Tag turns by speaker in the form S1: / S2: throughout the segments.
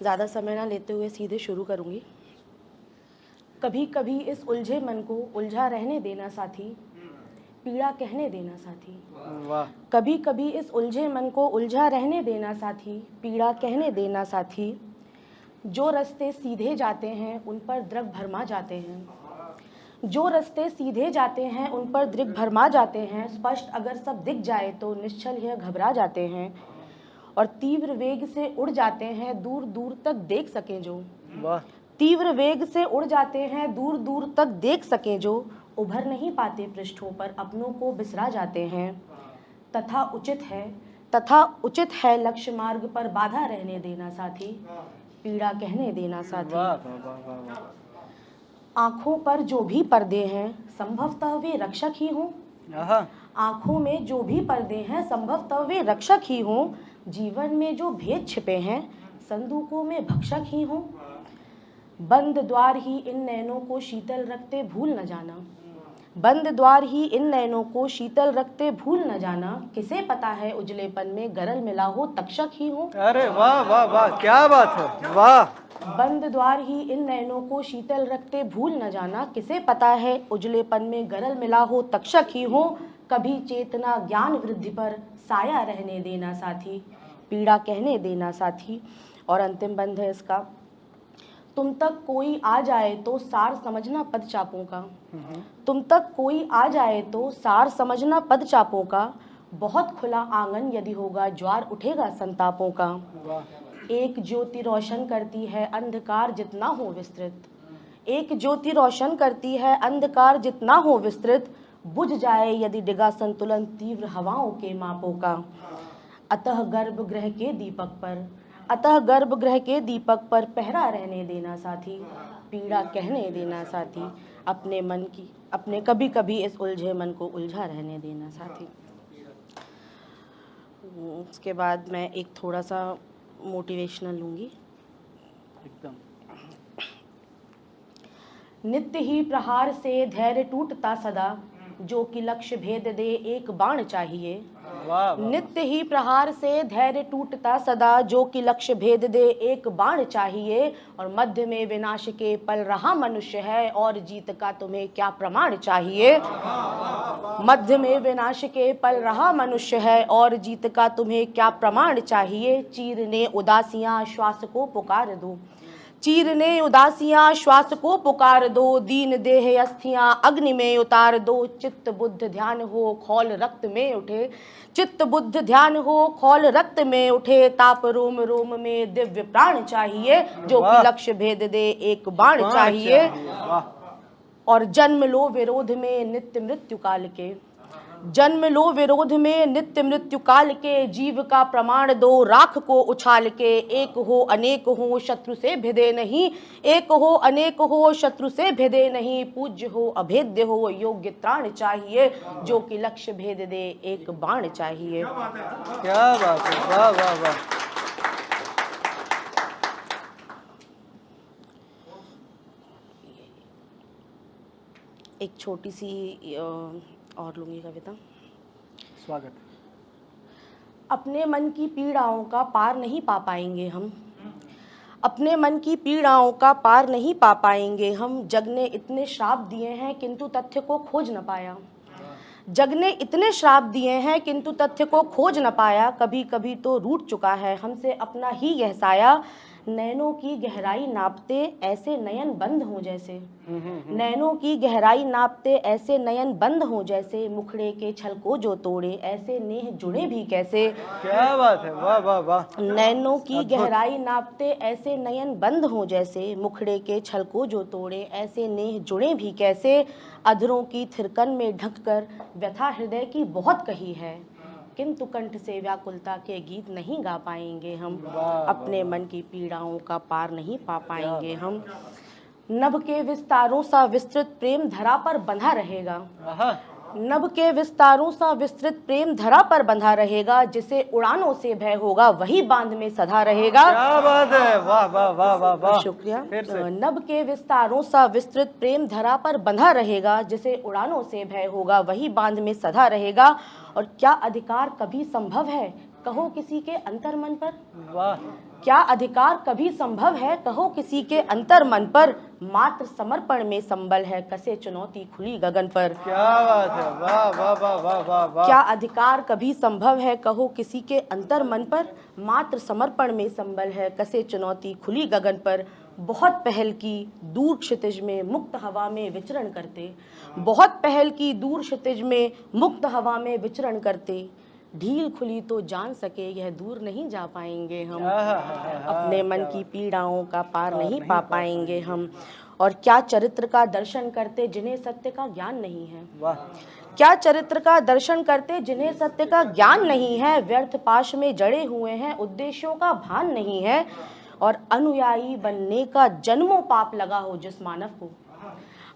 S1: ज़्यादा समय ना लेते हुए सीधे शुरू करूँगी। कभी कभी इस उलझे मन को उलझा रहने देना साथी, पीड़ा कहने देना साथी।
S2: वाह।
S1: कभी कभी इस उलझे मन को उलझा रहने देना साथी, पीड़ा कहने देना साथी। जो रास्ते सीधे जाते हैं उन पर दृग भरमा जाते हैं, जो रास्ते सीधे जाते हैं उन पर दृग भरमा जाते हैं। स्पष्ट अगर सब दिख जाए तो निश्चल यह घबरा जाते हैं, और तीव्र वेग से उड़ जाते हैं दूर दूर तक देख सकें जो।
S2: वाह।
S1: तीव्र वेग से उड़ जाते हैं दूर दूर तक देख सकें जो। उभर नहीं पाते पृष्ठों पर, अपनों को बिसरा जाते हैं। तथा उचित है लक्ष्य मार्ग पर बाधा रहने देना साथी, पीड़ा कहने देना साथी।
S2: वाह वाह वाह वाह।
S1: आँखों पर जो भी पर्दे हैं संभवतः वे रक्षक ही हों। आँखों में जो भी पर्दे हैं संभवतः वे रक्षक ही हों। जीवन में जो भेद छिपे हैं संदूकों में भक्षक ही हों। बंद द्वार ही इन नैनों को शीतल रखते भूल न जाना, बंद द्वार ही इन नैनों को शीतल रखते भूल न जाना। किसे पता है उजलेपन में गरल मिला हो तक्षक ही हो।
S2: अरे वाह वाह वाह, क्या बात है, वाह।
S1: बंद द्वार ही इन नैनों को शीतल रखते भूल न जाना। किसे पता है उजलेपन में गरल मिला हो तक्षक ही हो। कभी चेतना ज्ञान वृद्धि पर साया रहने देना साथी, पीड़ा कहने देना साथी। और अंतिम बंद है इसका। तुम तक कोई आ जाए तो सार समझना पद चापों का, तुम तक कोई आ जाए तो सार समझना पद चापों का। बहुत खुला आंगन यदि होगा ज्वार उठेगा संतापों का। एक ज्योति रोशन करती है अंधकार जितना हो विस्तृत, एक ज्योति रोशन करती है अंधकार जितना हो विस्तृत। बुझ जाए यदि डिगा संतुलन तीव्र हवाओं के मापों का। अतः गर्भगृह के दीपक पर, अतः गर्भगृह के दीपक पर पहरा रहने देना साथी, पीड़ा कहने देना साथी। अपने मन की, अपने कभी कभी इस उलझे मन को उलझा रहने देना साथी। उसके बाद मैं एक थोड़ा सा मोटिवेशनल लूँगी।
S2: एकदम।
S1: नित्य ही प्रहार से धैर्य टूटता सदा, जो कि लक्ष्य भेद दे एक बाण चाहिए। नित्य ही प्रहार से धैर्य टूटता सदा, जो कि लक्ष्य भेद दे एक बाण चाहिए। और मध्य में विनाश के पल रहा मनुष्य है, और जीत का तुम्हें क्या प्रमाण चाहिए। मध्य में विनाश के पल रहा मनुष्य है, और जीत का तुम्हें क्या प्रमाण चाहिए। चीरने उदासियां श्वास को पुकार दो, चीरने उदासियां श्वास को पुकार दो। दीन देह अस्थियां अग्नि में उतार दो। चित्त बुद्ध ध्यान हो खौल रक्त में उठे, चित्त बुद्ध ध्यान हो खौल रक्त में उठे। ताप रोम रोम में दिव्य प्राण चाहिए, जो कि लक्ष्य भेद दे एक बाण चाहिए। और जन्म लो विरोध में नित्य मृत्यु काल के, जन्म लो विरोध में नित्य मृत्यु काल के। जीव का प्रमाण दो राख को उछाल के, एक हो अनेक हो शत्रु से भिदे नहीं, एक हो अनेक हो शत्रु से भिदे नहीं। पूज्य हो अभेद्य हो योग्य त्राण चाहिए, जो कि लक्ष्य भेद दे एक बाण चाहिए।
S2: क्या बात है, वाह वाह वाह।
S1: एक छोटी सी और लूँगी कविता।
S2: स्वागत।
S1: अपने मन की पीड़ाओं का पार नहीं पा पाएंगे हम, अपने मन की पीड़ाओं का पार नहीं पा पाएंगे हम। जग ने इतने श्राप दिए हैं किंतु तथ्य को खोज न पाया, जग ने इतने श्राप दिए हैं किंतु तथ्य को खोज न पाया। कभी कभी तो रूठ चुका है हमसे अपना ही यह साया। नैनों की गहराई नापते ऐसे नयन बंद हो जैसे, नैनों की गहराई नापते ऐसे नयन बंद हो जैसे। मुखड़े के छल को जो तोड़े ऐसे नेह जुड़े भी कैसे।
S2: क्या बात है, वाह वाह वाह।
S1: नैनों की गहराई नापते ऐसे नयन बंद हो जैसे। मुखड़े के छल को जो तोड़े ऐसे नेह जुड़े भी कैसे। अधरों की थिरकन में ढककर व्यथा हृदय की बहुत कही है, किंतु कंठ से व्याकुलता के गीत नहीं गा पाएंगे हम। अपने मन की पीड़ाओं का पार नहीं पा पाएंगे हम। नभ के विस्तारों सा विस्तृत प्रेम धरा पर बंधा रहेगा, नभ के विस्तारों सा विस्तृत प्रेम धरा पर बंधा रहेगा। जिसे उड़ानों से भय होगा वही बांध में सधा रहेगा।
S2: क्या बात है, वाह वाह वाह वाह वाह।
S1: शुक्रिया। नभ के विस्तारों सा विस्तृत प्रेम धरा पर बंधा रहेगा। जिसे उड़ानों से भय होगा वही बांध में सधा रहेगा। और क्या अधिकार कभी संभव है कहो किसी के अंतर मन पर,
S2: वाह।
S1: क्या अधिकार कभी संभव है कहो किसी के अंतर मन पर, मात्र समर्पण में संबल है कसे चुनौती खुली गगन पर।
S2: क्या बात है, वाह वाह वाह वाह वाह वाह।
S1: क्या अधिकार कभी संभव है कहो किसी के अंतर मन पर, मात्र समर्पण में संबल है कसे चुनौती खुली गगन पर। बहुत पहल की दूर क्षितिज में मुक्त हवा में विचरण करते, बहुत पहल की दूर क्षितिज में मुक्त हवा में विचरण करते, ढील खुली तो जान सके यह दूर नहीं जा पाएंगे हम, अपने मन की पीड़ाओं का पार नहीं पा पाएंगे हम। और क्या चरित्र का दर्शन करते जिन्हें सत्य का ज्ञान नहीं है,
S2: वाह।
S1: क्या चरित्र का दर्शन करते जिन्हें सत्य का ज्ञान नहीं है, व्यर्थ पाश में जड़े हुए हैं उद्देश्यों का भान नहीं है। और अनुयायी बनने का जन्मों पाप लगा हो जिस मानव को,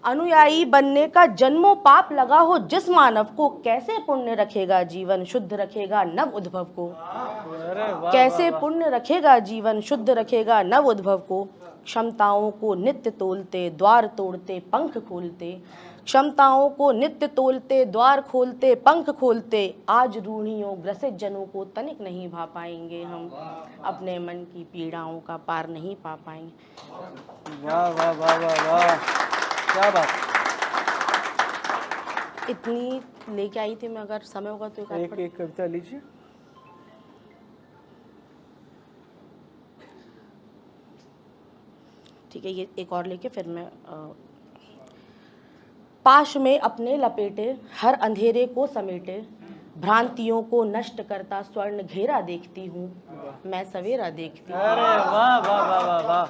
S1: अनुयायी बनने का जन्मों पाप लगा हो जिस मानव को, कैसे पुण्य रखेगा जीवन शुद्ध रखेगा नव उद्भव को, कैसे पुण्य रखेगा जीवन शुद्ध रखेगा नव उद्भव को। क्षमताओं को नित्य तोलते द्वार तोड़ते पंख खोलते, क्षमताओं को नित्य तोलते द्वार खोलते पंख खोलते, आज रूढ़ियों ग्रसित जनों को तनिक नहीं भा पाएंगे हम, अपने मन की पीड़ाओं का पार नहीं पा पाएंगे।
S2: वाह वाह वाह वाह वाह, क्या बात।
S1: इतनी लेके आई थी मैं, अगर समय होगा तो
S2: एक कविता लीजिए।
S1: ठीक है, ये एक और लेके फिर मैं पाश में अपने लपेटे हर अंधेरे को समेटे, भ्रांतियों को नष्ट करता स्वर्ण घेरा देखती हूँ मैं सवेरा देखती हूँ।
S2: अरे वाह वाह वाह वाह वाह।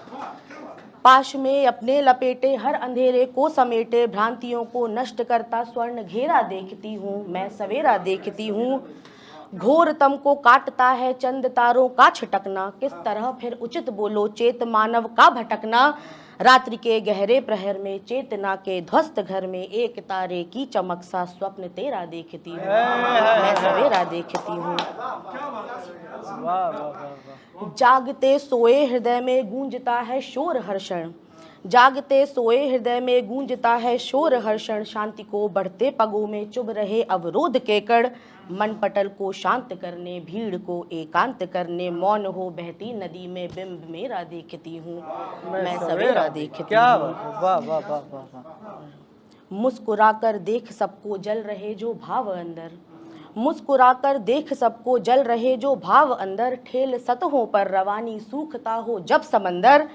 S1: पाश में अपने लपेटे हर अंधेरे को समेटे, भ्रांतियों को नष्ट करता स्वर्ण घेरा देखती हूँ मैं सवेरा देखती हूँ। घोर तम को काटता है चंद तारों का छिटकना, किस तरह फिर उचित बोलो चेत मानव का भटकना। रात्रि के गहरे प्रहर में चेतना के ध्वस्त घर में, एक तारे की चमक सा स्वप्न तेरा देखती हूँ मैं सवेरा देखती हूँ।
S2: वाह वाह वाह।
S1: जागते सोए हृदय में गूंजता है शोर हर्षण, जागते सोए हृदय में गूंजता है शोर हर्षण, शांति को बढ़ते पगों में चुभ रहे अवरोध के कण, मन पटल को शांत करने भीड़ को एकांत करने, मौन हो बहती नदी में बिंब मेरा देखती हूँ मैं सवेरा देखती
S2: क्या
S1: हूँ।
S2: वाह वाह वाह वाह वाह।
S1: मुस्कुराकर देख सबको जल रहे जो भाव अंदर, मुस्कुराकर देख सबको जल रहे जो भाव अंदर, ठेल सतहों पर रवानी सूखता हो जब समंदर,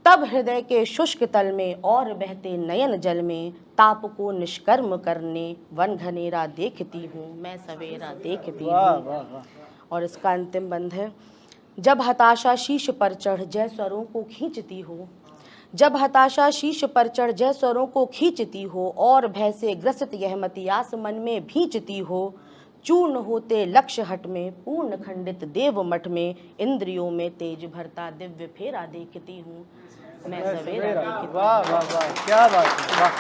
S1: तब हृदय के शुष्क तल में और बहते नयन जल में, ताप को निष्कर्म करने वन घनेरा देखती हूँ मैं सवेरा देखती हूँ। और इसका अंतिम बंध है, जब हताशा शीश पर चढ़ जय स्वरों को खींचती हो, जब हताशा शीश पर चढ़ जय स्वरों को खींचती हो, और भय से ग्रसित यह मतियास मन में भींचती हो, चूर्ण होते लक्ष्य हट में पूर्ण खंडित देव मठ में, इंद्रियों में तेज भरता दिव्य फेरा देखती हूँ मैं सवेरा देखती हूँ।
S2: वाह वाह वाह, क्या बात है, वाह।